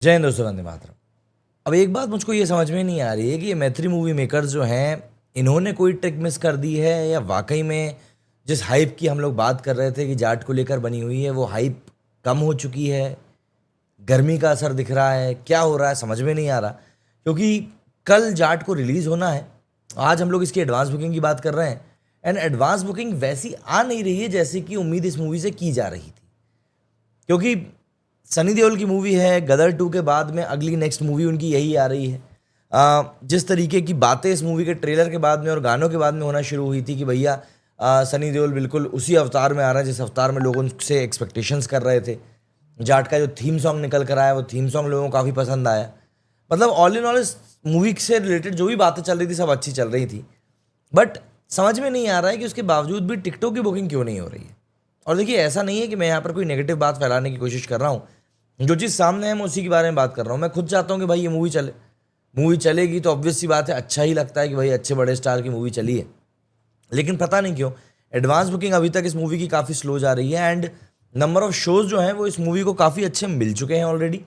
जय हिंद दोस्तों, वंदे मातरम। अब एक बात मुझको ये समझ में नहीं आ रही है कि ये मैत्री मूवी मेकर्स जो हैं, इन्होंने कोई ट्रिक मिस कर दी है या वाकई में जिस हाइप की हम लोग बात कर रहे थे कि जाट को लेकर बनी हुई है, वो हाइप कम हो चुकी है। गर्मी का असर दिख रहा है, क्या हो रहा है समझ में नहीं आ रहा। क्योंकि कल जाट को रिलीज होना है, आज हम लोग इसकी एडवांस बुकिंग की बात कर रहे हैं। एंड एडवांस बुकिंग वैसी आ नहीं रही है जैसे कि उम्मीद इस मूवी से की जा रही थी। क्योंकि सनी देओल की मूवी है, गदर 2 के बाद में अगली नेक्स्ट मूवी उनकी यही आ रही है। जिस तरीके की बातें इस मूवी के ट्रेलर के बाद में और गानों के बाद में होना शुरू हुई थी कि भैया सनी देओल बिल्कुल उसी अवतार में आ रहा है जिस अवतार में लोग उनसे एक्सपेक्टेशंस कर रहे थे। जाट का जो थीम सॉन्ग निकल कर आया, वो थीम सॉन्ग लोगों को काफ़ी पसंद आया। मतलब ऑल इन ऑल इस मूवी से रिलेटेड जो भी बातें चल रही थी सब अच्छी चल रही थी। बट समझ में नहीं आ रहा है कि उसके बावजूद भी टिकटों की बुकिंग क्यों नहीं हो रही है। और देखिए, ऐसा नहीं है कि मैं यहाँ पर कोई नेगेटिव बात फैलाने की कोशिश कर रहा हूँ। जो चीज़ सामने है मैं उसी के बारे में बात कर रहा हूँ। मैं खुद चाहता हूँ कि भाई ये मूवी चले। मूवी चलेगी तो ऑब्वियस सी बात है, अच्छा ही लगता है कि भाई अच्छे बड़े स्टार की मूवी चली है। लेकिन पता नहीं क्यों एडवांस बुकिंग अभी तक इस मूवी की काफ़ी स्लो जा रही है। एंड नंबर ऑफ शोज़ जो हैं वो इस मूवी को काफ़ी अच्छे मिल चुके हैं ऑलरेडी।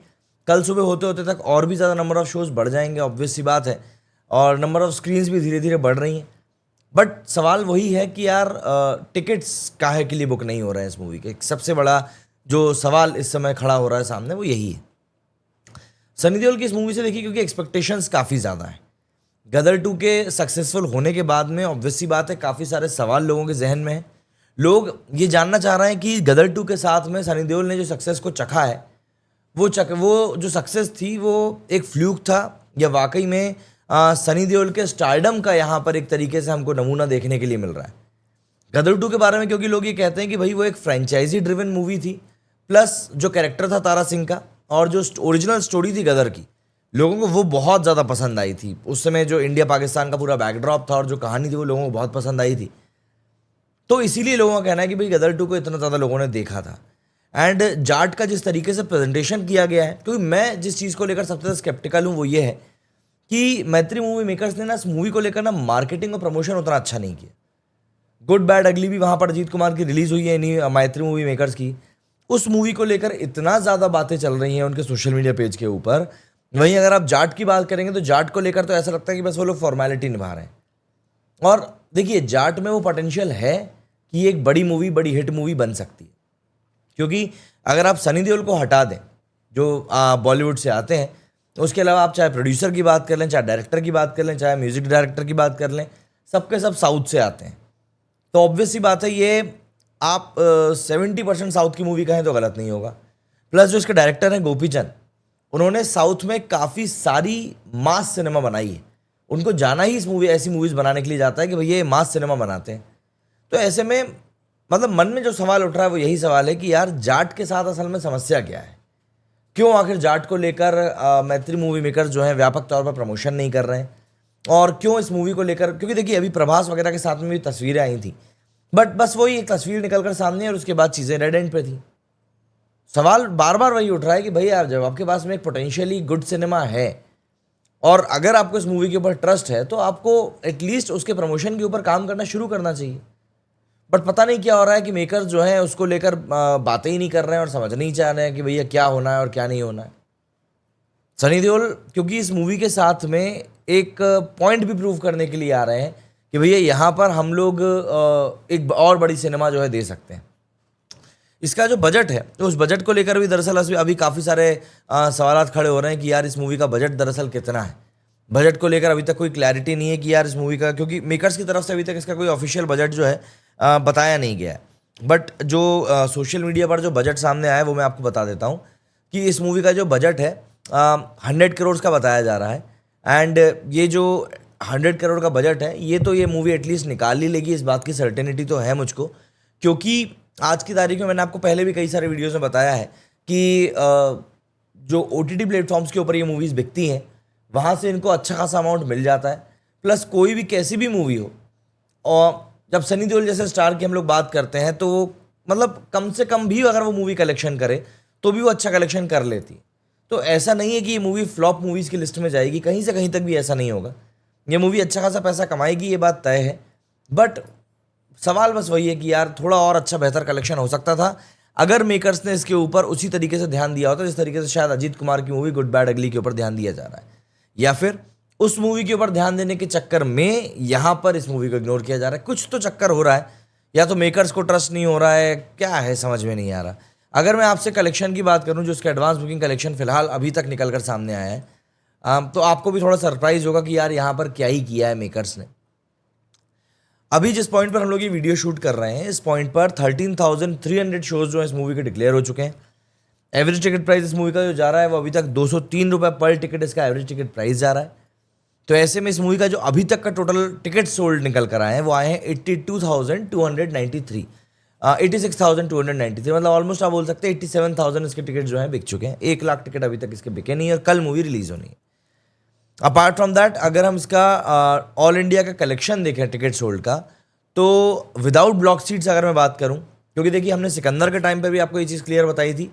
कल सुबह होते होते तक और भी ज़्यादा नंबर ऑफ शोज़ बढ़ जाएंगे, ऑब्वियस सी बात है। और नंबर ऑफ स्क्रीन्स भी धीरे धीरे बढ़ रही हैं। बट सवाल वही है कि यार टिकट्स काहे के लिए बुक नहीं हो रहे हैं इस मूवी के। एक सबसे बड़ा जो सवाल इस समय खड़ा हो रहा है सामने, वो यही है। सनी देओल की इस मूवी से देखिए, क्योंकि एक्सपेक्टेशंस काफ़ी ज़्यादा हैं। गदर 2 के सक्सेसफुल होने के बाद में ऑब्वियस सी बात है काफ़ी सारे सवाल लोगों के जहन में हैं। लोग ये जानना चाह रहे हैं कि गदर 2 के साथ में सनी देओल ने जो सक्सेस को चखा है, वो जो सक्सेस थी वो एक फ्लूक था या वाकई में सनी देओल के स्टारडम का यहाँ पर एक तरीके से हमको नमूना देखने के लिए मिल रहा है। गदर 2 के बारे में क्योंकि लोग ये कहते हैं कि भाई वो एक फ्रेंचाइजी ड्रिवन मूवी थी, प्लस जो कैरेक्टर था तारा सिंह का और जो ओरिजिनल स्टोरी थी गदर की, लोगों को वो बहुत ज़्यादा पसंद आई थी। उस समय जो इंडिया पाकिस्तान का पूरा बैकड्रॉप था और जो कहानी थी वो लोगों को बहुत पसंद आई थी। तो इसीलिए लोगों का कहना है कि भाई गदर 2 को इतना ज़्यादा लोगों ने देखा था। एंड जाट का जिस तरीके से प्रेजेंटेशन किया गया है, क्योंकि मैं जिस चीज़ को लेकर सबसे ज़्यादा स्केप्टिकल हूँ वो ये है कि मैत्री मूवी मेकर्स ने ना इस मूवी को लेकर ना मार्केटिंग और प्रमोशन उतना अच्छा नहीं किया। गुड बैड अगली भी वहाँ पर अजीत कुमार की रिलीज़ हुई है इन्हीं मैत्री मूवी मेकर्स की। उस मूवी को लेकर इतना ज़्यादा बातें चल रही हैं उनके सोशल मीडिया पेज के ऊपर। वहीं अगर आप जाट की बात करेंगे तो जाट को लेकर तो ऐसा लगता है कि बस वो लोग फॉर्मेलिटी निभा रहे हैं। और देखिए, जाट में वो पोटेंशियल है कि एक बड़ी मूवी, बड़ी हिट मूवी बन सकती है। क्योंकि अगर आप सनी देओल को हटा दें जो बॉलीवुड से आते हैं, तो उसके अलावा आप चाहे प्रोड्यूसर की बात कर लें, चाहे डायरेक्टर की बात कर लें, चाहे म्यूजिक डायरेक्टर की बात कर लें, सबके सब साउथ से आते हैं। तो ऑब्वियस सी बात है, ये आप 70% साउथ की मूवी कहें तो गलत नहीं होगा। प्लस जो इसके डायरेक्टर हैं गोपी चंद, उन्होंने साउथ में काफ़ी सारी मास सिनेमा बनाई है। उनको जाना ही इस मूवी ऐसी मूवीज़ बनाने के लिए जाता है कि भैया ये मास सिनेमा बनाते हैं। तो ऐसे में मतलब मन में जो सवाल उठ रहा है वो यही सवाल है कि यार जाट के साथ असल में समस्या क्या है। क्यों आखिर जाट को लेकर मैत्री मूवी मेकर्स जो है व्यापक तौर पर प्रमोशन नहीं कर रहे हैं। और क्यों इस मूवी को लेकर, क्योंकि देखिए अभी प्रभास वगैरह के साथ में भी तस्वीरें आई थी, बट बस वही एक तस्वीर निकल कर सामने और उसके बाद चीज़ें रेड एंड पे थी। सवाल बार बार वही उठ रहा है कि भाई यार, जब आपके पास में एक पोटेंशियली गुड सिनेमा है और अगर आपको इस मूवी के ऊपर ट्रस्ट है, तो आपको एटलीस्ट उसके प्रमोशन के ऊपर काम करना शुरू करना चाहिए। बट पता नहीं क्या हो रहा है कि मेकर्स जो हैं उसको लेकर बातें ही नहीं कर रहे हैं और समझ नहीं चाह रहे हैं कि भैया क्या होना है और क्या नहीं होना है। सनी देओल क्योंकि इस मूवी के साथ में एक पॉइंट भी प्रूव करने के लिए आ रहे हैं कि भैया यहाँ पर हम लोग एक और बड़ी सिनेमा जो है दे सकते हैं। इसका जो बजट है, तो उस बजट को लेकर भी दरअसल अभी काफ़ी सारे सवालात खड़े हो रहे हैं कि यार इस मूवी का बजट दरअसल कितना है। बजट को लेकर अभी तक कोई क्लैरिटी नहीं है कि यार इस मूवी का, क्योंकि मेकर्स की तरफ से अभी तक इसका कोई ऑफिशियल बजट जो है बताया नहीं गया है। बट जो सोशल मीडिया पर जो बजट सामने आया है वो मैं आपको बता देता हूँ कि इस मूवी का जो बजट है 100 करोड़ का बताया जा रहा है। एंड ये जो 100 करोड़ का बजट है, ये तो ये मूवी एटलीस्ट निकाल ही लेगी, इस बात की सर्टेनिटी तो है मुझको। क्योंकि आज की तारीख में मैंने आपको पहले भी कई सारे वीडियोज़ में बताया है कि जो OTT प्लेटफॉर्म्स के ऊपर ये मूवीज़ बिकती हैं, वहाँ से इनको अच्छा खासा अमाउंट मिल जाता है। प्लस कोई भी कैसी भी मूवी हो, और जब सनी देओल जैसे स्टार की हम लोग बात करते हैं तो मतलब कम से कम भी अगर वो मूवी कलेक्शन करे तो भी वो अच्छा कलेक्शन कर लेती। तो ऐसा नहीं है कि ये मूवी फ्लॉप मूवीज़ की लिस्ट में जाएगी, कहीं से कहीं तक भी ऐसा नहीं होगा। ये मूवी अच्छा खासा पैसा कमाएगी, ये बात तय है। बट सवाल बस वही है कि यार थोड़ा और अच्छा बेहतर कलेक्शन हो सकता था अगर मेकर्स ने इसके ऊपर उसी तरीके से ध्यान दिया होता जिस तरीके से शायद अजीत कुमार की मूवी गुड बैड अगली के ऊपर ध्यान दिया जा रहा है, या फिर उस मूवी के ऊपर ध्यान देने के चक्कर में यहाँ पर इस मूवी को इग्नोर किया जा रहा है। कुछ तो चक्कर हो रहा है, या तो मेकर्स को ट्रस्ट नहीं हो रहा है, क्या है समझ में नहीं आ रहा। अगर मैं आपसे कलेक्शन की बात करूं, जो उसका एडवांस बुकिंग कलेक्शन फिलहाल अभी तक निकल कर सामने आया है, तो आपको भी थोड़ा सरप्राइज होगा कि यार यहाँ पर क्या ही किया है मेकर्स ने। अभी जिस पॉइंट पर हम लोग ये वीडियो शूट कर रहे हैं, इस पॉइंट पर 13,300 शोज जो है इस मूवी के डिक्लेयर हो चुके हैं। एवरेज टिकट प्राइस इस मूवी का जो जा रहा है वो अभी तक 203 रुपये पर टिकट इसका एवरेज टिकट प्राइस जा रहा है। तो ऐसे में इस मूवी का जो अभी तक का टोटल टिकट सोल्ड निकल कर आए हैं वो आए हैं 82,293, 86,293, मतलब ऑलमोस्ट आप बोल सकते हैं 87,000 इसके टिकट जो हैं बिक चुके हैं। 1 लाख टिकट अभी तक इसके बिके नहीं है और कल मूवी रिलीज होनी है। अपार्ट फ्रॉम दैट, अगर हम इसका ऑल इंडिया का कलेक्शन देखें टिकट सोल्ड का, तो विदाउट ब्लॉक सीट्स अगर मैं बात करूं, क्योंकि देखिए हमने सिकंदर के टाइम पे भी आपको ये चीज़ क्लियर बताई थी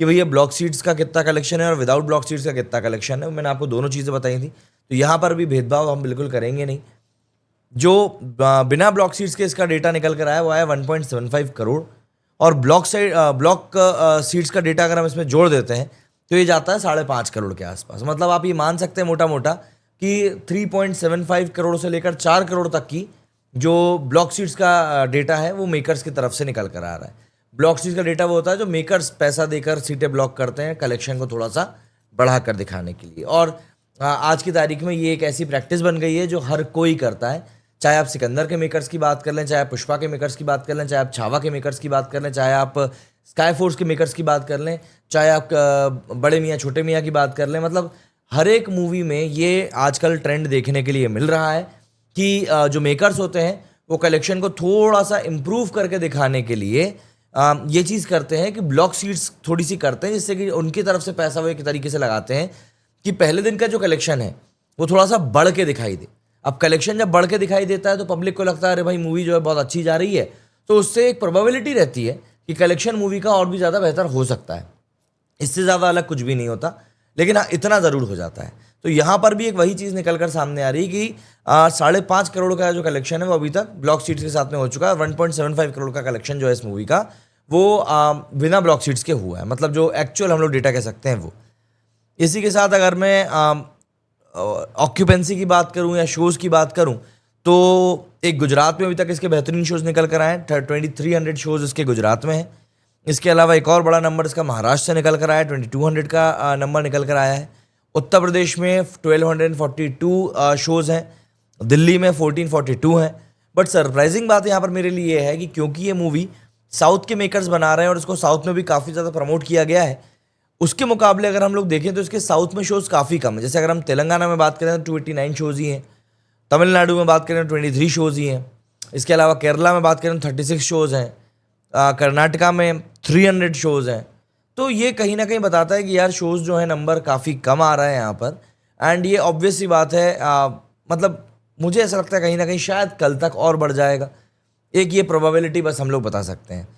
कि भैया ब्लॉक सीट्स का कितना कलेक्शन है और विदाउट ब्लॉक सीट्स का कितना कलेक्शन है, मैंने आपको दोनों चीज़ें बताई थी। तो यहाँ पर भी भेदभाव हम बिल्कुल करेंगे नहीं। जो बिना ब्लॉक सीट्स के इसका डेटा निकल कर आया वो आया 1.75 करोड़, और ब्लॉक सीट्स का डेटा अगर हम इसमें जोड़ देते हैं तो ये जाता है 5.5 करोड़ के आसपास। मतलब आप ये मान सकते हैं मोटा मोटा कि 3.75 करोड़ से लेकर 4 करोड़ तक की जो ब्लॉक सीट्स का डेटा है वो मेकर्स की तरफ से निकल कर आ रहा है। ब्लॉक सीट्स का डेटा वो होता है जो मेकर्स पैसा देकर सीटें ब्लॉक करते हैं कलेक्शन को थोड़ा सा बढ़ा कर दिखाने के लिए। और आज की तारीख में ये एक ऐसी प्रैक्टिस बन गई है जो हर कोई करता है, चाहे आप सिकंदर के मेकर्स की बात कर लें, चाहे आप पुष्पा के मेकर्स की बात कर लें, चाहे आप छावा के मेकर्स की बात कर लें, चाहे आप स्काई फोर्स के मेकर्स की बात कर लें, चाहे आप बड़े मियाँ छोटे मियाँ की बात कर लें। मतलब हर एक मूवी में ये आजकल ट्रेंड देखने के लिए मिल रहा है कि जो मेकर्स होते हैं वो कलेक्शन को थोड़ा सा इम्प्रूव करके दिखाने के लिए ये चीज़ करते हैं कि ब्लॉक सीट्स थोड़ी सी करते हैं, जिससे कि उनकी तरफ से पैसा वो एक तरीके से लगाते हैं कि पहले दिन का जो कलेक्शन है वो थोड़ा सा बढ़ के दिखाई दे। अब कलेक्शन जब बढ़ के दिखाई देता है तो पब्लिक को लगता है अरे भाई मूवी जो है बहुत अच्छी जा रही है, तो उससे एक प्रोबेबिलिटी रहती है कि कलेक्शन मूवी का और भी ज़्यादा बेहतर हो सकता है। इससे ज़्यादा अलग कुछ भी नहीं होता, लेकिन हाँ इतना ज़रूर हो जाता है। तो यहाँ पर भी एक वही चीज़ निकल कर सामने आ रही कि 5.5 करोड़ का जो कलेक्शन है वो अभी तक ब्लॉक सीट्स के साथ में हो चुका है। 1.75 करोड़ का कलेक्शन जो है इस मूवी का वो बिना ब्लॉक सीट्स के हुआ है, मतलब जो एक्चुअल हम लोग डेटा कह सकते हैं वो। इसी के साथ अगर मैं ऑक्यूपेंसी की बात करूं या शोज़ की बात करूं, तो एक गुजरात में अभी तक इसके बेहतरीन शोज़ निकल कर आए हैं। 2300 शोज़ इसके गुजरात में हैं। इसके अलावा एक और बड़ा नंबर इसका महाराष्ट्र से निकल कर आया है, 2200 का नंबर निकल कर आया है। उत्तर प्रदेश में 1242 शोज़ हैं, दिल्ली में 1442 हैं। बट सरप्राइजिंग बात यहाँ पर मेरे लिए है कि क्योंकि ये मूवी साउथ के मेकर्स बना रहे हैं और इसको साउथ में भी काफ़ी ज़्यादा प्रमोट किया गया है, उसके मुकाबले अगर हम लोग देखें तो इसके साउथ में शोज़ काफ़ी कम है। जैसे अगर हम तेलंगाना में बात करें तो 289 शोज़ ही हैं, तमिलनाडु में बात करें तो 23 शोज़ ही हैं, इसके अलावा केरला में बात करें तो 36 शोज़ हैं, कर्नाटका में 300 शोज़ हैं। तो ये कहीं ना कहीं बताता है कि यार शोज़ जो है नंबर काफ़ी कम आ रहा है यहाँ पर। एंड ये ऑब्वियस सी बात है, मतलब मुझे ऐसा लगता है कहीं ना कहीं शायद कल तक और बढ़ जाएगा। एक ये प्रोबेबिलिटी बस हम लोग बता सकते हैं।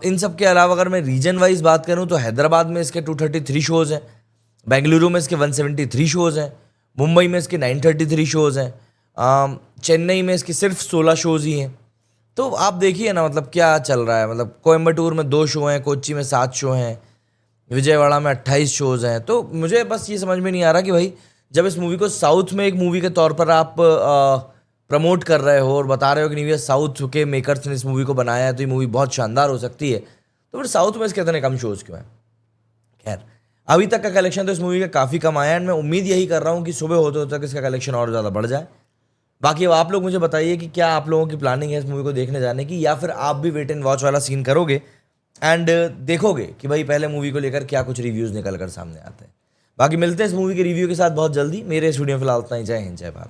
इन सब के अलावा अगर मैं रीजन वाइज बात करूं तो हैदराबाद में इसके 233 शोज़ हैं, बेंगलुरु में इसके 173 शोज़ हैं, मुंबई में इसके 933 शोज़ हैं, चेन्नई में इसके सिर्फ 16 शोज़ ही हैं। तो आप देखिए ना मतलब क्या चल रहा है। मतलब कोयम्बटूर में 2 शो हैं, कोच्चि में 7 शो हैं, विजयवाड़ा में 28 शोज़ हैं। तो मुझे बस ये समझ में नहीं आ रहा कि भाई जब इस मूवी को साउथ में एक मूवी के तौर पर आप प्रमोट कर रहे हो और बता रहे हो कि नहीं भैया साउथ के मेकर्स ने इस मूवी को बनाया है तो ये मूवी बहुत शानदार हो सकती है, तो फिर साउथ में इसके इतने कम शोज़ क्यों हैं? खैर, अभी तक का कलेक्शन तो इस मूवी का काफ़ी कम आया है। मैं उम्मीद यही कर रहा हूँ कि सुबह होते होते तक इसका कलेक्शन और ज़्यादा बढ़ जाए। बाकी अब आप लोग मुझे बताइए कि क्या आप लोगों की प्लानिंग है इस मूवी को देखने जाने की, या फिर आप भी वेट एंड वॉच वाला सीन करोगे एंड देखोगे कि भाई पहले मूवी को लेकर क्या कुछ रिव्यूज़ निकल कर सामने आते हैं। बाकी मिलते हैं इस मूवी के रिव्यू के साथ बहुत जल्दी। मेरे स्टूडियो फिलहाल इतना ही। जय हिंद, जय भारत।